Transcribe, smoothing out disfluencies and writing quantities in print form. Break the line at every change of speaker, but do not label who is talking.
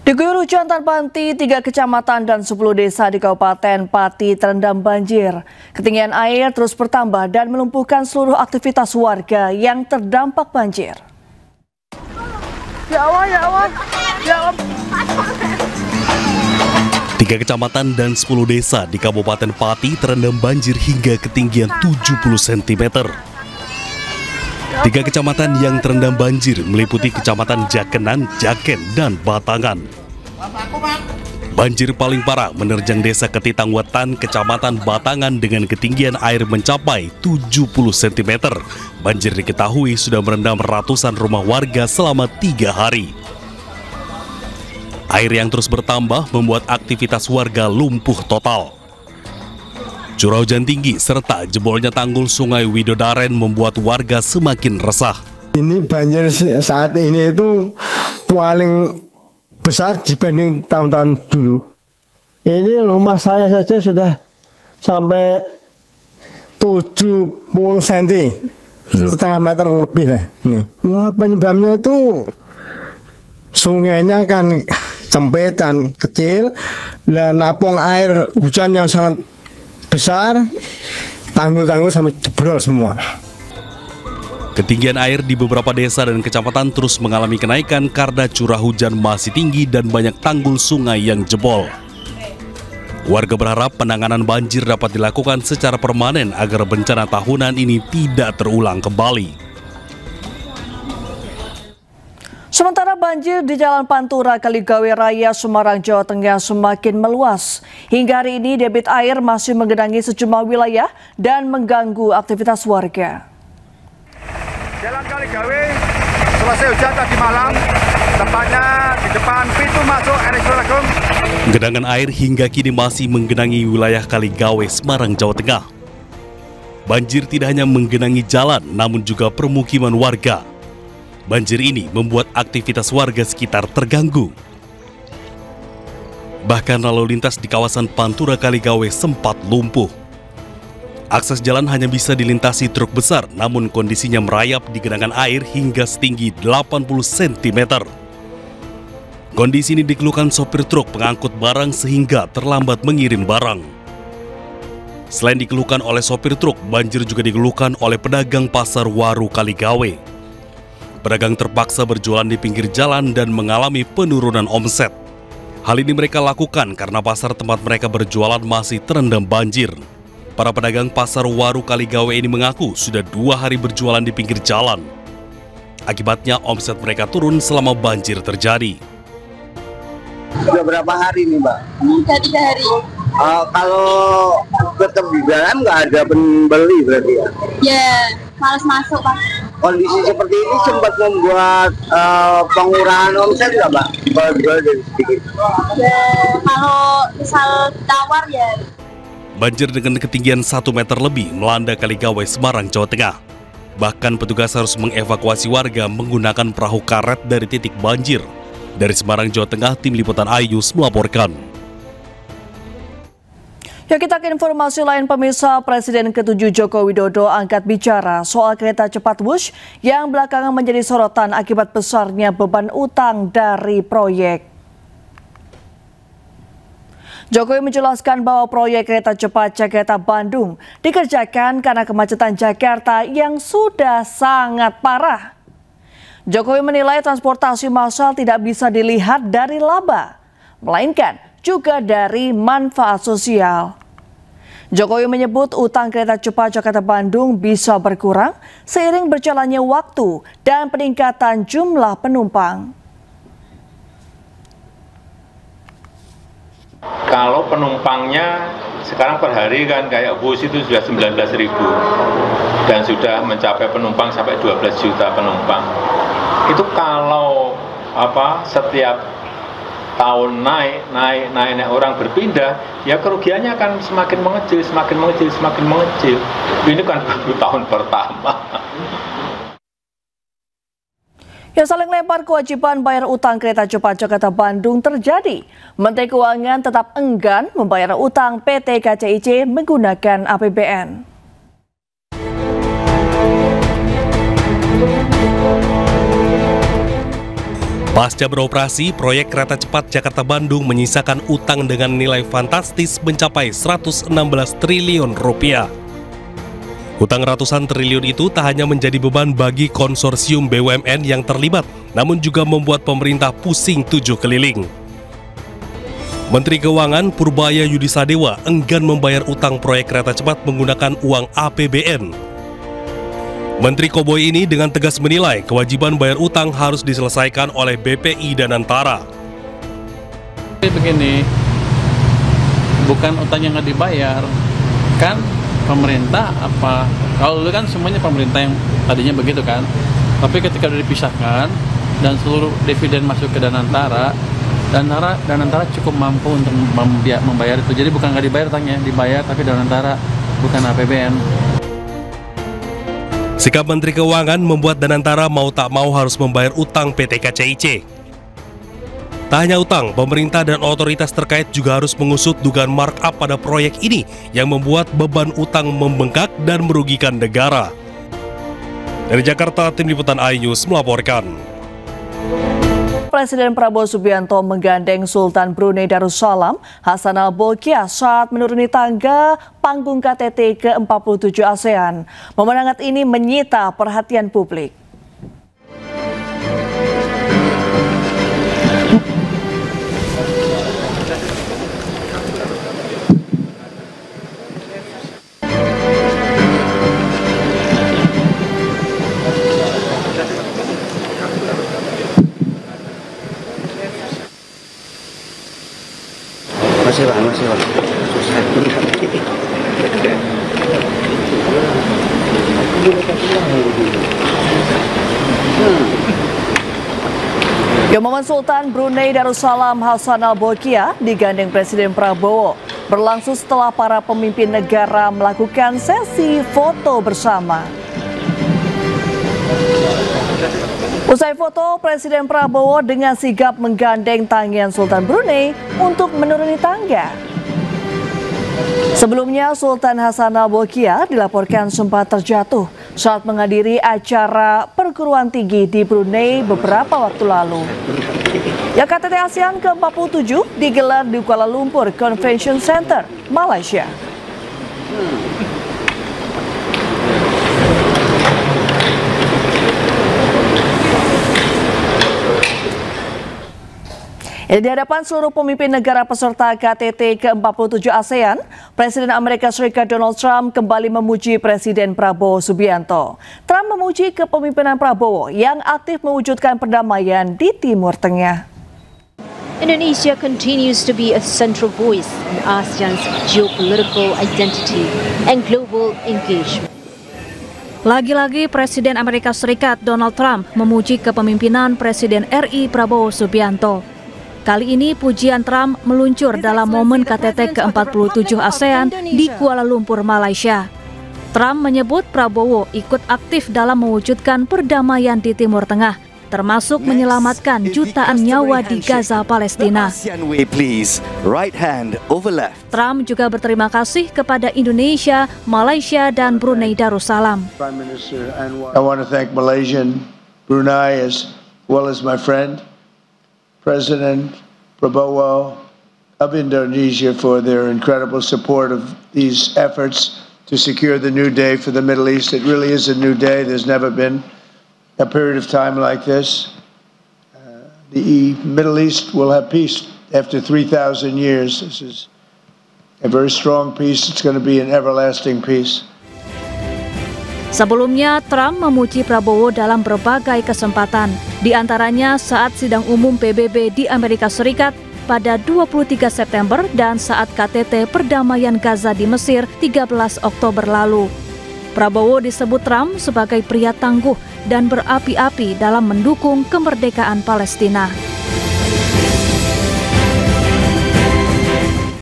Diguyur hujan tanpa henti, 3 kecamatan dan 10 desa di Kabupaten Pati terendam banjir. Ketinggian air terus bertambah dan melumpuhkan seluruh aktivitas warga yang terdampak banjir.
Ya Allah.
3 kecamatan dan 10 desa di Kabupaten Pati terendam banjir hingga ketinggian 70 cm. 3 kecamatan yang terendam banjir meliputi Kecamatan Jakenan, Jaken, dan Batangan. Banjir paling parah menerjang Desa Ketitang Wetan, Kecamatan Batangan dengan ketinggian air mencapai 70 cm. Banjir diketahui sudah merendam ratusan rumah warga selama 3 hari. Air yang terus bertambah membuat aktivitas warga lumpuh total. Curah hujan tinggi serta jebolnya tanggul Sungai Widodaren membuat warga semakin resah.
Ini banjir saat ini itu paling besar dibanding tahun-tahun dulu. Ini rumah saya saja sudah sampai 70 cm, setengah meter lebih lah. Penyebabnya itu sungainya kan sempit dan kecil, dan napung air hujan yang sangat besar, tanggul-tanggul sampai jebol semua.
Ketinggian air di beberapa desa dan kecamatan terus mengalami kenaikan karena curah hujan masih tinggi dan banyak tanggul sungai yang jebol. Warga berharap penanganan banjir dapat dilakukan secara permanen agar bencana tahunan ini tidak terulang kembali.
Sementara banjir di Jalan Pantura Kaligawe Raya, Semarang, Jawa Tengah semakin meluas. Hingga hari ini debit air masih menggenangi sejumlah wilayah dan mengganggu aktivitas warga.
Jalan Kaligawe selesai hujan tadi malam, tepatnya di depan pintu masuk RS Agung.
Genangan air hingga kini masih menggenangi wilayah Kaligawe, Semarang, Jawa Tengah. Banjir tidak hanya menggenangi jalan, namun juga permukiman warga. Banjir ini membuat aktivitas warga sekitar terganggu. Bahkan lalu lintas di kawasan Pantura Kaligawe sempat lumpuh. Akses jalan hanya bisa dilintasi truk besar, namun kondisinya merayap di genangan air hingga setinggi 80 cm. Kondisi ini dikeluhkan sopir truk pengangkut barang sehingga terlambat mengirim barang. Selain dikeluhkan oleh sopir truk, banjir juga dikeluhkan oleh pedagang pasar Waru Kaligawe. Pedagang terpaksa berjualan di pinggir jalan dan mengalami penurunan omset. Hal ini mereka lakukan karena pasar tempat mereka berjualan masih terendam banjir. Para pedagang pasar Waru Kaligawe ini mengaku sudah 2 hari berjualan di pinggir jalan. Akibatnya omset mereka turun selama banjir terjadi.
Sudah berapa hari nih, Mbak?
Sudah 3 hari.
Kalau tetap di dalam nggak ada pembeli berarti ya?
Ya, malas masuk, Pak.
Kondisi seperti ini sempat membuat pengurangan omset nggak, Mbak? Kalau jual jadi sedikit.
Ya, kalau misal tawar ya.
Banjir dengan ketinggian 1 meter lebih melanda Kaligawe, Semarang, Jawa Tengah. Bahkan petugas harus mengevakuasi warga menggunakan perahu karet dari titik banjir. Dari Semarang, Jawa Tengah, Tim Liputan Ayus melaporkan.
Ya, kita ke informasi lain, pemirsa. Presiden ke-7 Joko Widodo angkat bicara soal kereta cepat Wush yang belakangan menjadi sorotan akibat besarnya beban utang dari proyek. Jokowi menjelaskan bahwa proyek kereta cepat Jakarta-Bandung dikerjakan karena kemacetan Jakarta yang sudah sangat parah. Jokowi menilai transportasi massal tidak bisa dilihat dari laba, melainkan juga dari manfaat sosial. Jokowi menyebut utang kereta cepat Jakarta-Bandung bisa berkurang seiring berjalannya waktu dan peningkatan jumlah penumpang.
Kalau penumpangnya sekarang per hari kan kayak bus itu sudah 19.000 dan sudah mencapai penumpang sampai 12 juta penumpang. Itu kalau setiap tahun naik orang berpindah, ya kerugiannya akan semakin mengecil. Ini kan baru tahun pertama.
Ya, saling lempar kewajiban bayar utang kereta cepat Jakarta-Bandung terjadi. Menteri Keuangan tetap enggan membayar utang PT KCIC menggunakan APBN.
Pasca beroperasi, proyek kereta cepat Jakarta-Bandung menyisakan utang dengan nilai fantastis mencapai 116 triliun rupiah. Utang ratusan triliun itu tak hanya menjadi beban bagi konsorsium BUMN yang terlibat, namun juga membuat pemerintah pusing 7 keliling. Menteri Keuangan Purbaya Yudisadewa enggan membayar utang proyek kereta cepat menggunakan uang APBN. Menteri Koboi ini dengan tegas menilai kewajiban bayar utang harus diselesaikan oleh BPI dan Antara.
Begini, bukan utang yang nggak dibayar, kan pemerintah apa? Kalau dulu kan semuanya pemerintah yang tadinya begitu kan, tapi ketika sudah dipisahkan dan seluruh dividen masuk ke Danantara, Danantara cukup mampu untuk membayar itu. Jadi bukan nggak dibayar utangnya, dibayar tapi Danantara bukan APBN.
Sikap Menteri Keuangan membuat Danantara mau tak mau harus membayar utang PT KCIC. Tak hanya utang, pemerintah dan otoritas terkait juga harus mengusut dugaan markup pada proyek ini yang membuat beban utang membengkak dan merugikan negara. Dari Jakarta, Tim Liputan iNews melaporkan.
Presiden Prabowo Subianto menggandeng Sultan Brunei Darussalam Hassan Al-Bolkiah saat menuruni tangga panggung KTT ke-47 ASEAN. Momen hangat ini menyita perhatian publik.
Masih Pak.
Momen Sultan Brunei Darussalam Hassan Al-Bolkiah digandeng Presiden Prabowo berlangsung setelah para pemimpin negara melakukan sesi foto bersama. Usai foto, Presiden Prabowo dengan sigap menggandeng tangan Sultan Brunei untuk menuruni tangga. Sebelumnya, Sultan Hassan Al-Bolkiah dilaporkan sempat terjatuh saat menghadiri acara perguruan tinggi di Brunei beberapa waktu lalu. Ya, KTT ASEAN ke-47 digelar di Kuala Lumpur Convention Center, Malaysia. Di hadapan seluruh pemimpin negara peserta KTT ke-47 ASEAN, Presiden Amerika Serikat Donald Trump kembali memuji Presiden Prabowo Subianto. Trump memuji kepemimpinan Prabowo yang aktif mewujudkan perdamaian di Timur Tengah.
Indonesia continues to be a central voice in ASEAN's geopolitical identity and global engagement. Lagi-lagi Presiden Amerika Serikat Donald Trump memuji kepemimpinan Presiden RI Prabowo Subianto. Kali ini pujian Trump meluncur dalam momen KTT ke-47 ASEAN di Kuala Lumpur, Malaysia. Trump menyebut Prabowo ikut aktif dalam mewujudkan perdamaian di Timur Tengah, termasuk menyelamatkan jutaan nyawa di Gaza, Palestina. Trump juga berterima kasih kepada Indonesia, Malaysia, dan Brunei Darussalam.
I want to thank Malaysia and Brunei as well as my friend, President Prabowo of Indonesia, for their incredible support of these efforts to secure the new day for the Middle East. It really is a new day. There's never been a period of time like this. The Middle East will have peace after 3,000 years. This is a very strong peace. It's going to be an everlasting peace.
Sebelumnya, Trump memuji Prabowo dalam berbagai kesempatan, di antaranya saat sidang umum PBB di Amerika Serikat pada 23 September dan saat KTT Perdamaian Gaza di Mesir 13 Oktober lalu. Prabowo disebut Trump sebagai pria tangguh dan berapi-api dalam mendukung kemerdekaan Palestina.